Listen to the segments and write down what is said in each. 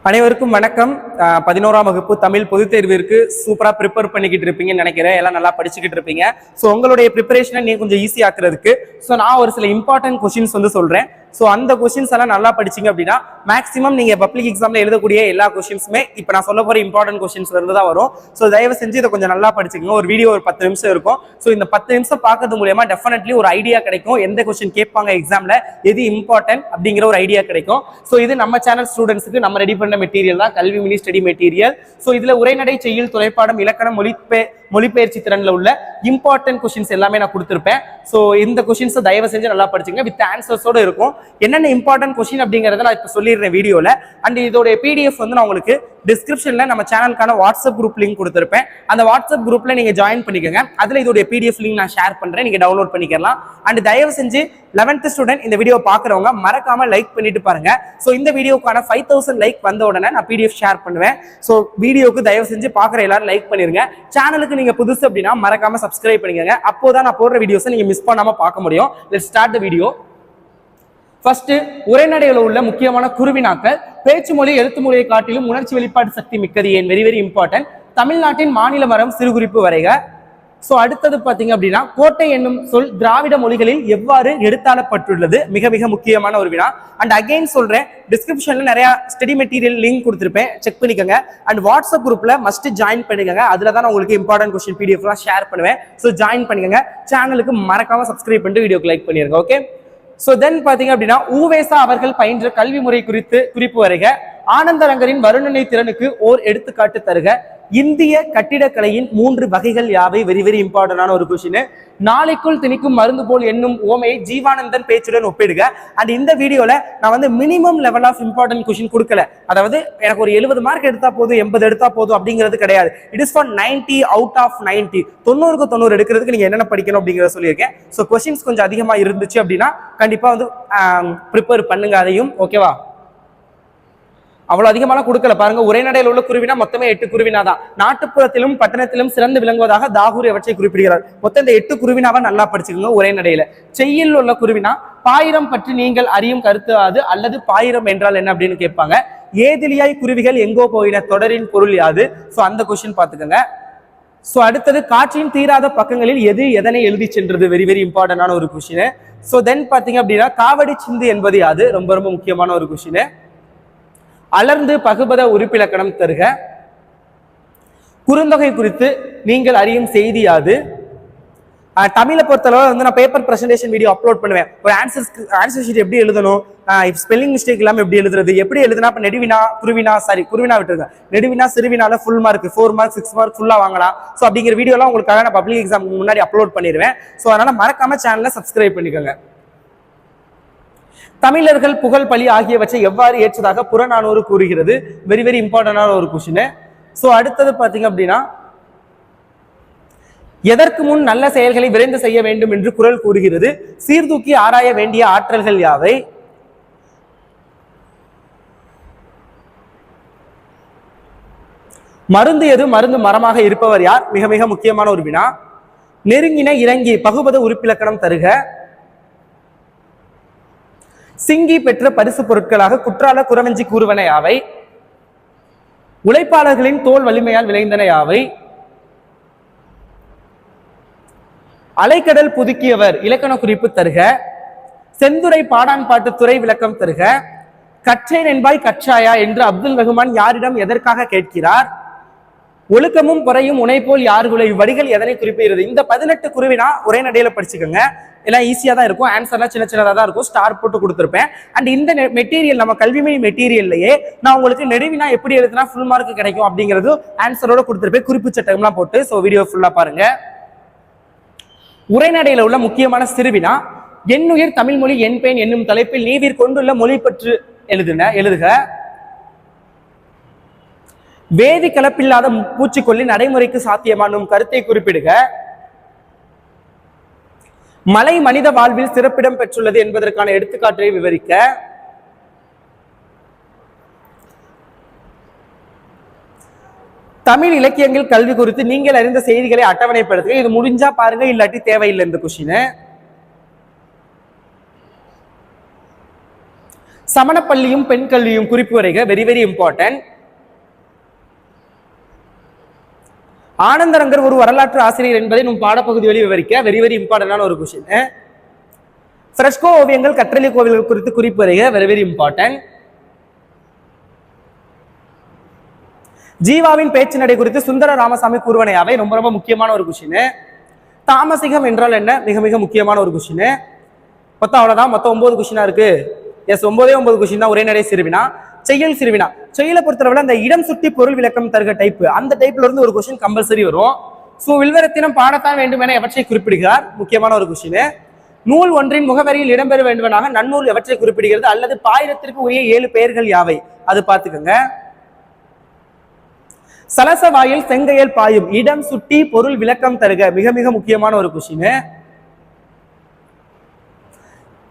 அனைவருக்கும் வணக்கம். 11ஆம் வகுப்பு தமிழ் பொதுத் தேர்விற்கு சூப்பரா ப்ரிப்பேர் பண்ணிக்கிட்டு இருப்பீங்கன்னு நினைக்கிறேன். எல்லாம் நல்லா படிச்சுக்கிட்டு இருப்பீங்க. ஸோ உங்களுடைய ப்ரிப்பரேஷனை நீ கொஞ்சம் ஈஸி ஆக்குறதுக்கு நான் ஒரு சில இம்பார்ட்டன்ட் கொஸ்டின்ஸ் சொல்றேன். ஸோ அந்த கொஸ்டின்ஸ் எல்லாம் நல்லா படிச்சிங்க அப்படின்னா மேக்ஸிமம் நீங்க பப்ளிக் எக்ஸாம்ல எழுதக்கூடிய எல்லா கொஸ்டின்ஸுமே இப்போ நான் சொல்ல போற இம்பார்ட்டன்ட் கொஸ்டின்ஸ்ல இருந்து தான் வரும். ஸோ தயவு செஞ்சு இதை கொஞ்சம் நல்லா படிச்சுக்கோங்க. ஒரு வீடியோ ஒரு 10 நிமிஷம் இருக்கும். ஸோ இந்த 10 நிமிஷம் பார்க்கறது மூலமா டெஃபினெட்லி ஒரு ஐடியா கிடைக்கும். எந்த கொஸ்டின் கேட்பாங்க எக்ஸாம்ல, எது இம்பார்ட்டன்ட் அப்படிங்கிற ஒரு ஐடியா கிடைக்கும். ஸோ இது நம்ம சேனல் ஸ்டூடெண்ட்ஸுக்கு நம்ம ரெடி பண்ண மெட்டீரியல் தான், கல்வி மினி ஸ்டடி மெட்டீரியல். ஸோ இதுல உரைநடை, செய்யுள், துணைப்பாடம், இலக்கணம், மொழிபெயர்ச்சி திறன்ல உள்ள இம்பார்ட்டன்ட் கொஸ்டின்ஸ் எல்லாமே நான் கொடுத்துருப்பேன். ஸோ இந்த கொஸ்டின்ஸ் தயவு செஞ்சு நல்லா படிச்சுங்க, வித் ஆன்சர்ஸோட இருக்கும். என்னென்ன இம்பார்ட்டன்ட் கொஸ்டின் அப்படிங்கறத நான் இப்போ சொல்லிடுறேன் வீடியோல. அண்ட் இதோட பிடிஎஃப் நான் உங்களுக்கு டிஸ்கிரிப்ஷன்ல நம்ம சேனலுக்கான வாட்ஸ்அப் குரூப் லிங்க் கொடுத்துருப்பேன். அந்த வாட்ஸ்அப் குரூப்ல நீங்க ஜாயின் பண்ணிக்கோங்க. அதுல இதோட பிடிஎஃப் லிங்க் நான் ஷேர் பண்றேன், நீங்க டவுன்லோட் பண்ணிக்கலாம். அண்ட் தயவு செஞ்சு 11th ஸ்டூடெண்ட் இந்த வீடியோ பாக்குறவங்க மறக்காம லைக் பண்ணிட்டு பாருங்க. ஸோ இந்த வீடியோக்கான 5000 லைக் வந்த உடனே நான் பிடிஎஃப் ஷேர் பண்ணுவேன். ஸோ வீடியோக்கு தயவு செஞ்சு பாக்குற எல்லாரும் லைக் பண்ணிருங்க. சேனலுக்கு நீங்க புதுசு அப்படின்னா மறக்காம சப்ஸ்கிரைப் பண்ணிக்கோங்க. அப்போதான் நான் போடுற வீடியோஸை நீங்க மிஸ் பண்ணாம பார்க்க முடியும். Let's start the video. First, உரைநடையில உள்ள முக்கியமான குருவினாக்கள். பேச்சு மொழி எழுத்து மொழியை காட்டிலும் உணர்ச்சி வெளிப்பாடு சக்தி மிக்கது ஏன்? Very very important. தமிழ்நாட்டின் மாநில மரம் சிறுகுறிப்பு வரைக. சோ அடுத்தது பாத்தீங்க அப்படின்னா, கோட்டை என்னும் சொல் திராவிட மொழிகளில் எவ்வாறு எடுத்தாளப்பட்டுள்ளது? மிக மிக முக்கியமான ஒரு வினா. அண்ட் அகைன் சொல்றேன், டிஸ்கிரிப்ஷன்ல நிறைய ஸ்டடி மெட்டீரியல் லிங்க் கொடுத்துருப்பேன், செக் பண்ணிக்கோங்க. அண்ட் வாட்ஸ்அப் குரூப்ல மஸ்ட் ஜாயின் பண்ணிக்கோங்க. அதுல தான் உங்களுக்கு இம்பார்ட்டன்ட் கொஸ்டின் பிடிஎஃப் ஷேர் பண்ணுவேன். ஸோ ஜாயின் பண்ணிக்கோங்க. சேனலுக்கு மறக்காம சப்ஸ்கிரைப் பண்ணிட்டு வீடியோக்கு லைக் பண்ணிருங்க. ஓகே. சோ தென் பாத்தீங்க அப்படின்னா, ஊவேசா அவர்கள் பயின்ற கல்வி முறை குறித்து குறிப்பு வருக. ஆனந்தரங்கரின் வருணனை திறனுக்கு ஓர் எடுத்துக்காட்டு தருக. இந்திய கட்டிடக்கலையின் 3 வகைகள் யாவை? வெரி வெரி இம்பார்ட்டன்டான ஒரு கொஸ்டின். நாளைக்குள் திணிக்கும் மருந்து போல் என்னும் ஓமையை ஜீவானந்தன் பேச்சுடன் ஒப்பிடுக. அண்ட் இந்த வீடியோல நான் minimum level of important question கொடுக்கல. அதாவது எனக்கு ஒரு 70 மார்க் எடுத்தா போதும், 80 எடுத்தா போதும் அப்படிங்கிறது கிடையாது. It is for 90 out of 90. 90க்கு 90 எடுக்கிறதுக்கு நீங்க என்னென்ன படிக்கணும் அப்படிங்கிறத சொல்லியிருக்கேன். ஸோ கொஸ்டின்ஸ் கொஞ்சம் அதிகமா இருந்துச்சு அப்படின்னா கண்டிப்பா ப்ரிப்பேர் பண்ணுங்க அதையும். ஓகேவா? அவ்வளவு அதிகமான கொடுக்கல பாருங்க. உரைநடையில் உள்ள குருவினா மொத்தமே 8 குருவினா தான். நாட்டுப்புறத்திலும் பட்டணத்திலும் சிறந்து விளங்குவதாக தாகூர் எவற்றை குறிப்பிடுகிறார்? மொத்தம் இந்த 8 குருவினாவை நல்லா படிச்சுக்கோங்க. உரைநடையில செய்யுள் உள்ள குருவினா பாயிரம் பற்றி நீங்கள் அறியும் கருத்து அது, அல்லது பாயிரம் என்றால் என்ன அப்படின்னு கேட்பாங்க. ஏதிலியாய் குருவிகள் எங்கோ போயின தொடரின் பொருள் யாது? சோ அந்த கொஸ்டின் பாத்துக்கோங்க. சோ அடுத்தது, காற்றின் தீராத பக்கங்களில் எது எதனை எழுதி சென்றது? வெரி வெரி இம்பார்ட்டன்டான ஒரு கொஸ்டின். சோ தென் பாத்தீங்க அப்படின்னா, காவடி சிந்து என்பது யாது? ரொம்ப ரொம்ப முக்கியமான ஒரு கொஸ்டின். அலர்ந்து பகுபத உறுப்பிலக்கணம் தருக. குறுந்தொகை குறித்து நீங்கள் அறியும் செய்தி யாது? தமிழை பொறுத்தளவு நான் பேப்பர் பிரசன்டேஷன் வீடியோ அப்லோட் பண்ணுவேன். ஒரு ஆன்சர் ஷீட் எப்படி எழுதணும், ஸ்பெல்லிங் மிஸ்டேக் இல்லாம எப்படி எழுதுறது, எப்படி எழுதுனா இப்ப நெடுவினா குருவினா விட்டுருங்க. நெடுவினா சிறுவினால ஃபுல் மார்க் 4 மார்க் 6 மார்க் ஃபுல்லா வாங்கலாம். ஸோ அப்படிங்கிற வீடியோலாம் உங்களுக்காக நான் பப்ளிக் எக்ஸாம் முன்னாடி அப்லோட் பண்ணிடுவேன். ஸோ அதனால மறக்காம சேனலை சப்ஸ்கிரைப் பண்ணிக்கோங்க. தமிழர்கள் புகழ் பழி ஆகியவற்றை எவ்வாறு ஏற்றதாக புறநானூறு கூறுகிறது? வெரி வெரி இம்பார்ட்டன்டான ஒரு கொஸ்டின். சோ அடுத்தது பாத்தீங்க அப்படின்னா, எதற்கு முன் நல்ல செயல்களை விரைந்து செய்ய வேண்டும் என்று குறள் கூறுகிறது? சீர்தூக்கி ஆராய வேண்டிய ஆற்றல்கள் யாவை? மருந்து எது? மருந்து மரமாக இருப்பவர் யார்? மிக மிக முக்கியமான ஒரு வினா. நெருங்கின இறங்கி பகுபத உறுப்பிலக்கணம் தருக. சிங்கி பெற்ற பரிசு பொருட்களாக குற்றால குறவஞ்சி கூறுவன யாவை? உழைப்பாளர்களின் தோல் வலிமையால் விளைந்தன யாவை? அலைக்கடல் புதுக்கியவர் இலக்கண குறிப்பு தருக. செந்துரை பாடான் பாட்டு துறை விளக்கம் தருக. கற்றேன் என்பாய் கற்றாயா என்று அப்துல் ரஹ்மான் யாரிடம் எதற்காக கேட்கிறார்? ஒழுக்கமும் பொறையும் உனை போல் யாருகுலை வடிகள் எதனை குறிப்பிடுகிறது? இந்த 18 குருவினா உரைநடையில படிச்சுக்கோங்க. எல்லாம் ஈஸியா தான் இருக்கும். ஆன்சர்லாம் சின்ன சின்னதா தான் இருக்கும். ஸ்டார் போட்டு கொடுத்துருப்பேன். அண்ட் இந்த மெட்டீரியல் நம்ம கல்விமணி மெட்டீரியல்லையே நான் உங்களுக்கு நெடுவினா எப்படி எழுதுனா ஃபுல் மார்க் கிடைக்கும் அப்படிங்கிறது ஆன்சரோட கொடுத்துருப்பேன், குறிப்பு சட்டம்லாம் போட்டு. ஸோ வீடியோ ஃபுல்லா பாருங்க. உரைநடையில உள்ள முக்கியமான சிறுவினா, என்னுயிர் தமிழ் மொழி என் பெண் என்னும் தலைப்பில் நீவிர் கொண்டுள்ள மொழி பற்று எழுதுக. வேதி கலப்பில்லாத பூச்சிக்கொல்லி நடைமுறைக்கு சாத்தியமானும் கருத்தை குறிப்பிடுக. மலை மனித வாழ்வில் சிறப்பிடம் பெற்றுள்ளது என்பதற்கான எடுத்துக்காட்டை விவரிக்க. தமிழ் இலக்கியங்கள் கல்வி குறித்து நீங்கள் அறிந்த செய்திகளை அட்டவணைப்படுத்துக. இது முடிஞ்சா பாருங்க, இல்லாட்டி தேவையில்லை இந்த கொஸ்டின். சமணப்பள்ளியும் பெண் கல்வியும் குறிப்பு வரைக, வெரி வெரி இம்பார்ட்டன்ட். ஆனந்தரங்கர் ஒரு வரலாற்று ஆசிரியர் என்பதை நம் பாடப்பகுதிகளில் விவரிக்க, வெரி வெரி இம்பார்ட்டன்டான ஒரு கொஸ்டின். ஃப்ரெஸ்கோ ஓவியங்கள் கற்றலி கோவில்கள் குறித்து குறிப்பு வரைக, வெரி வெரி இம்பார்ட்டன்ட். ஜீவாவின் பேச்சு நடை குறித்து சுந்தர ராமசாமி கூறுவனை அவை, ரொம்ப ரொம்ப முக்கியமான ஒரு கொஸ்டின். தாமசிகம் என்றால் என்ன, மிக மிக முக்கியமான ஒரு கொஸ்டின். மொத்தம் அவ்வளவுதான், மொத்தம் 9 கொஸ்டினா இருக்கு. எஸ், 9 கொஸ்டின் தான் உரைநடை சிறுவினா. செய்யுள் சிறுவினா, செய்யுளை பொறுத்தவரை அந்த இடம் சுட்டி பொருள் விளக்கம் தருக டைப், அந்த டைப்ல இருந்து ஒரு கொஸ்டின் கம்பல்சரி வரும். சோ வில்வரத்தினம் பாடத்தான் வேண்டும் என எவற்றை குறிப்பிடுகிறார், முக்கியமான ஒரு கொஸ்டின். நூல் ஒன்றின் முகவரியில் இடம்பெற வேண்டுமெனாக நன்னூல் எவற்றை குறிப்பிடுகிறது, அல்லது பாயிரத்திற்கு உரிய 7 பெயர்கள் யாவை, அது பார்த்துக்கோங்க. சலச வாயில் செங்கையல் பாயும், இடம் சுட்டி பொருள் விளக்கம் தருக, மிக மிக முக்கியமான ஒரு கொஸ்டின்.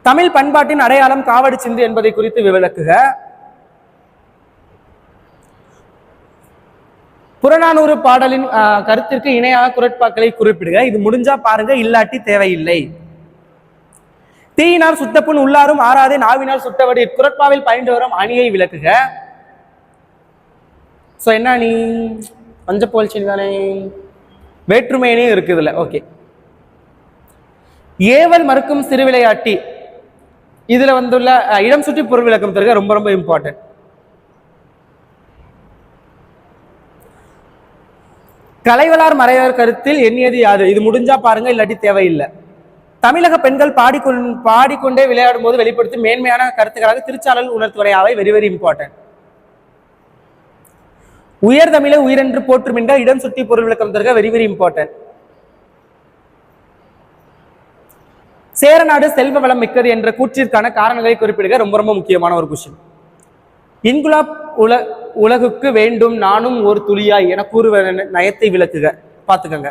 தமிழ் பண்பாட்டின் அடையாளம் காவடி சிந்து என்பதை குறித்து விளக்குக. புறநானூறு பாடலின் கருத்திற்கு இணையாக குரட்பாக்களை குறிப்பிடுக, இது முடிஞ்சா பாருங்க, இல்லாட்டி தேவையில்லை. தீயினார் சுட்டப்புண் உள்ளாரும் ஆறாதே நாவினால் சுட்டவடி, குரட்பாவில் பயின்று வரும் அணியை விளக்குக. சோ என்ன அணி, பஞ்ச போல்ச்சி தானே, வேற்றுமையினையும் இருக்குதுல்ல. ஓகே. ஏவல் மறுக்கும் சிறு விளையாட்டி, இதுல வந்துள்ள இடம் சுற்றி பொருள் விளக்கம் தருக, ரொம்ப ரொம்ப இம்பார்ட்டன்ட். கலைவலார் மறைவர் கருத்தில் எண்ணியது யாது, இது முடிஞ்சா பாருங்க, இல்லாட்டி தேவையில்லை. தமிழக பெண்கள் பாடிக்கொண்டே விளையாடும் போது வெளிப்படுத்தும் மேன்மையான கருத்துக்களாக திருச்சாளர் உணர்த்துவரையாவை, வெரி வெரி இம்பார்ட்டன்ட். உயர் தமிழை உயிரென்று போற்றும் என்ற இடம் சுற்றி பொருள் விளக்கம் தருக, வெரி வெரி இம்பார்ட்டன்ட். சேரநாடு செல்வ வளம் மிக்கது என்ற கூற்றிற்கான காரணங்களை குறிப்பிடுக, ரொம்ப ரொம்ப முக்கியமான ஒரு கொஸ்டின். இன்குலாப் உலகுக்கு வேண்டும் நானும் ஒரு துளியாய் என கூறுவ நயத்தை விளக்குக, பார்த்துக்கங்க.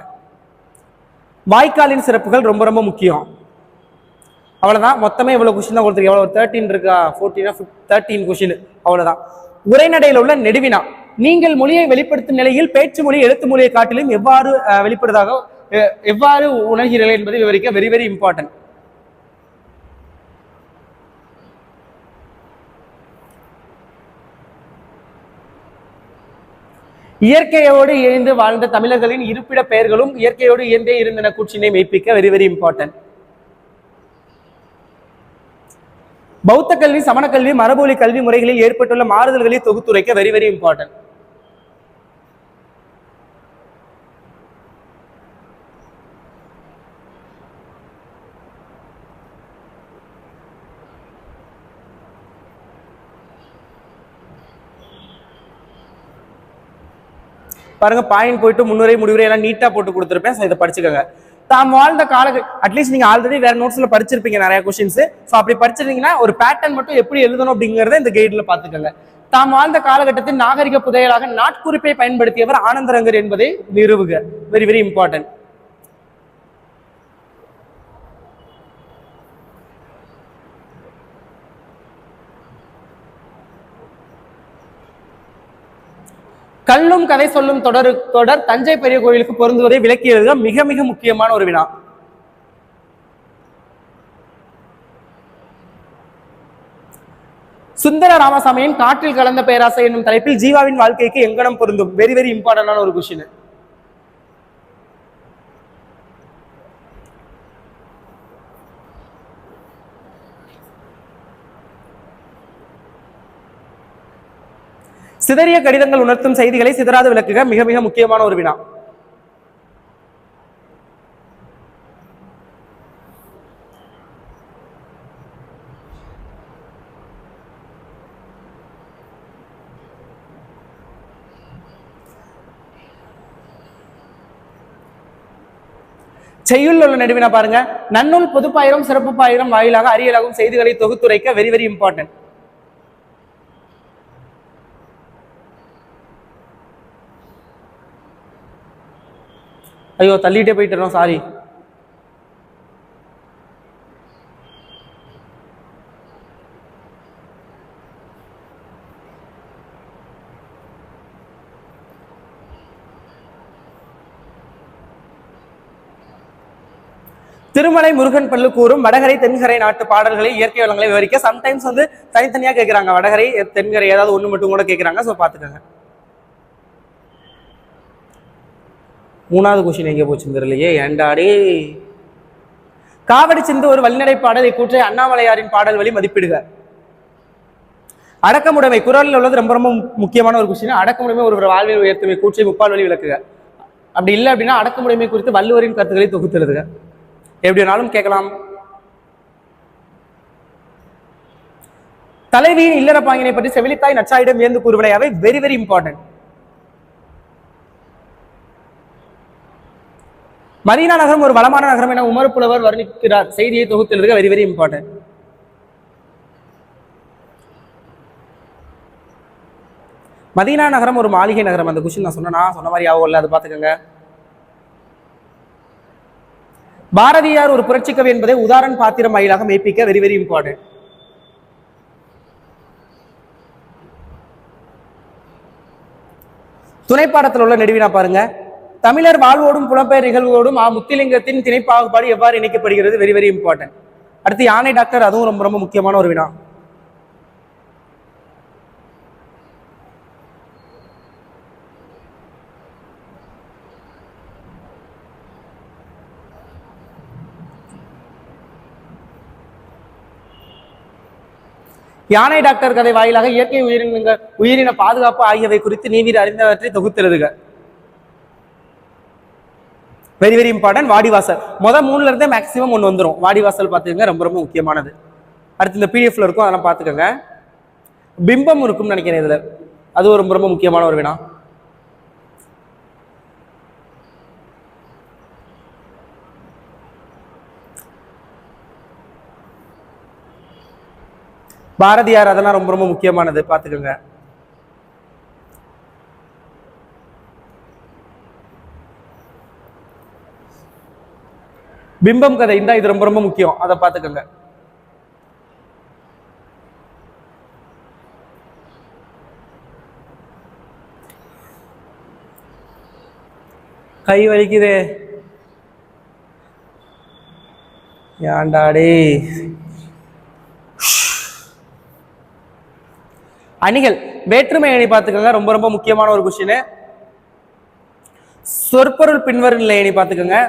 வாய்க்காலின் சிறப்புகள் ரொம்ப ரொம்ப முக்கியம். அவ்வளவுதான், மொத்தமே இவ்வளவு கொஸ்டின் தான் கொடுத்துருக்கு. எவ்வளவு 13 இருக்கா, 13 கொஸ்டின், அவ்வளவுதான். உரைநடையில் உள்ள நெடுவினா, நீங்கள் மொழியை வெளிப்படுத்தும் நிலையில் பேச்சு மொழி எழுத்து மொழியை காட்டிலும் எவ்வாறு வெளிப்படுவதாக எவ்வாறு உணர்கிறீர்கள் என்பதை விவரிக்க, வெரி வெரி இம்பார்ட்டன்ட். இயற்கையோடு இணைந்து வாழ்ந்த தமிழர்களின் இருப்பிட பெயர்களும் இயற்கையோடு இயந்தே இருந்தன கூற்றினை மெய்ப்பிக்க, வெரி வெரி இம்பார்ட்டன்ட். பௌத்த கல்வி, சமண கல்வி, மரபொலி கல்வி முறைகளில் ஏற்பட்டுள்ள மாறுதல்களை தொகுத்துரைக்க, வெரி வெரி இம்பார்ட்டன்ட். பாருங்க, பாயிண்ட் போயிட்டு முன்னுரை முடிவுரை எல்லாம் நீட்டா போட்டு கொடுத்துருப்பேன். இதை படிச்சுக்கோங்க. தாம் வாழ்ந்த அட்லீஸ்ட் நீங்க ஆல்ரெடி வேற நோட்ஸ்ல படிச்சிருப்பீங்க நிறைய கொஸ்டின்ஸ். ஸோ அப்படி படிச்சிருந்தீங்கன்னா ஒரு பேட்டர்ன் மட்டும் எப்படி எழுதணும் அப்படிங்கறத இந்த கைட்ல பாத்துக்கோங்க. தாம் வாழ்ந்த காலகட்டத்தில் நாகரிக புதையலாக நாட்குறிப்பை பயன்படுத்தியவர் ஆனந்தரங்கர் என்பதை நிறுவுக, வெரி வெரி இம்பார்ட்டன்ட். கல்லும் கதை சொல்லும் தொடர் தஞ்சை பெரிய கோயிலுக்கு பொருந்துவதை விளக்கியது மிக மிக முக்கியமான ஒரு வினா. சுந்தர ராமசாமியின் காற்றில் கலந்த பேராசை என்னும் தலைப்பில் ஜீவாவின் வாழ்க்கைக்கு எங்கனம் பொருந்தும், வெரி வெரி இம்பார்ட்டன்டான ஒரு கொஸ்டின். சிதறிய கடிதங்கள் உணர்த்தும் செய்திகளை சிதறாது விளக்குக, மிக மிக முக்கியமான ஒரு வினா. செய்யுள் உள்ள நடுவினா பாருங்க, நன்னூல் பொதுப்பாயிரம் சிறப்பு பாயிரம் வாயிலாக அறியலாகும் செய்திகளை தொகுத்துரைக்க, வெரி வெரி இம்பார்ட்டன்ட். ஐயோ தள்ளிட்டே போயிட்டு, சாரி. திருமலை முருகன் பல்லு கூறும் வடகரை தென்கரை நாட்டு பாடல்களை இயற்கை வளங்களை விவரிக்க சம்டைம்ஸ் வந்து தனித்தனியா கேட்கறாங்க. வடகரை தென்கரை ஏதாவது ஒண்ணு மட்டும் கூட கேட்கறாங்க. ஸோ பாத்துக்கோங்க. 3வது கொஸ்டின் எங்கே போச்சுன்னு தெரியலையே, ஏண்டாடே. காவடி சிந்து ஒரு வழிநடை பாடல் இக்கூற்றை அண்ணாமலையாரின் பாடல் வழி மதிப்பிடுக. அடக்கமுடைமை குரலில் உள்ளது ரொம்ப ரொம்ப முக்கியமான ஒரு கொஸ்டின். அடக்கமுடைமை ஒரு வாழ்வில் உயர்த்துமை கூற்றை முப்பால் வழி விளக்குக. அப்படி இல்லை அப்படின்னா அடக்கமுடைமை குறித்து வள்ளுவரின் கருத்துக்களை தொகுத்து எழுதுக. எப்படி வேணாலும் கேட்கலாம். தலைவியின் இல்லற பாங்கினை பற்றி செவிலித்தாய் நச்சாயிடம் வியந்து கூறுவனை அவை வெரி வெரி இம்பார்ட்டன்ட். மதீனா நகரம் ஒரு வளமான நகரம் என உமர் புலவர் வர்ணிக்கிறார். செய்தியை தொகுத்து எழுதுக. Very very important. மதீனா நகரம் ஒரு மாளிகை நகரம். அந்த கொஸ்டின் நான் சொன்ன மாதிரி ஆகும் இல்ல, அது பாத்துக்கோங்க. பாரதியார் ஒரு புரட்சி கவி என்பதை உதாரண பாத்திரம் வாயிலாக மெய்ப்பிக்க. Very very important. துணைப்பாடத்தில் உள்ள நெடுவினா பாருங்க. தமிழர் வாழ்வோடும் புலம்பெயர் நிகழ்வோடும் முத்திலிங்கத்தின் திணைப்பாகுபாடு எவ்வாறு இணைக்கப்படுகிறது. Very very important. அடுத்து யானை டாக்டர், அதுவும் ரொம்ப ரொம்ப முக்கியமான ஒரு வினா. யானை டாக்டர் கதை வாயிலாக இயற்கை உயிரின பாதுகாப்பு ஆகியவை குறித்து நீவீர் அறிந்தவற்றை தொகுத்தெழுதுக. Very very important. வாடிவாசல் மொதல் 3ல இருந்தே மேக்சிமம் 1 வந்துடும். வாடிவாசல் பார்த்துக்கோங்க, ரொம்ப ரொம்ப முக்கியமானது. அடுத்து இந்த பிடிஎஃப்ல இருக்கும், அதெல்லாம் பார்த்துக்கோங்க. பிம்பம் இருக்கும்னு நினைக்கிறேன் இதுல, அது ரொம்ப ரொம்ப முக்கியமான ஒரு வினா. பாரதியார், அதெல்லாம் ரொம்ப ரொம்ப முக்கியமானது, பார்த்துக்கோங்க. பிம்பம் கதை இந்த இது ரொம்ப ரொம்ப முக்கியம், அதை பார்த்துக்கோங்க. கை வலிக்குது ஏண்டாடே. அணிகள் வேற்றுமை அணி பார்த்துக்கோங்க, ரொம்ப ரொம்ப முக்கியமான ஒரு கொஸ்டின். சொற்பொருள் பின்வரும் நிலை அணி பார்த்துக்கோங்க.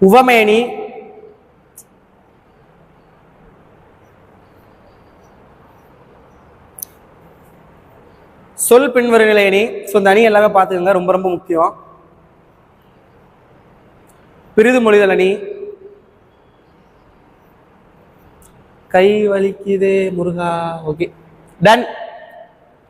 உவமை அணி, சொல் பின்வரும் நிலை அணி. ஸோ இந்த அணி எல்லாமே பார்த்துக்கோங்க, ரொம்ப ரொம்ப முக்கியம். பிரிது மொழிதல் அணி. கை வலிக்குதே முருகா. Okay, done.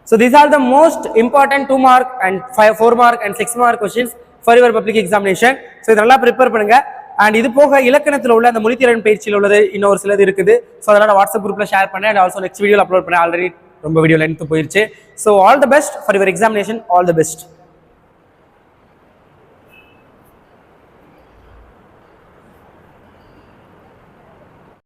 So these are the most important 2 mark and 4 mark and 6 mark questions for your public examination. So இதெல்லாம் ப்ரிப்பேர் பண்ணுங்க. அண்ட் இது போக இலக்கணத்தில் உள்ள அந்த மொழித்திறன் பயிற்சியில் உள்ளது இன்னொரு சிலது இருக்குது. ஸோ அதனால வாட்ஸ்அப் குரூப்ல ஷேர் பண்ணேன். அண்ட் ஆல்சோ நெக்ஸ்ட் வீடியோவில் அப்லோட் பண்ணேன். ஆல்ரெடி ரொம்ப வீடியோ லென்த் போயிருச்சு. So all the best for your examination. All the best.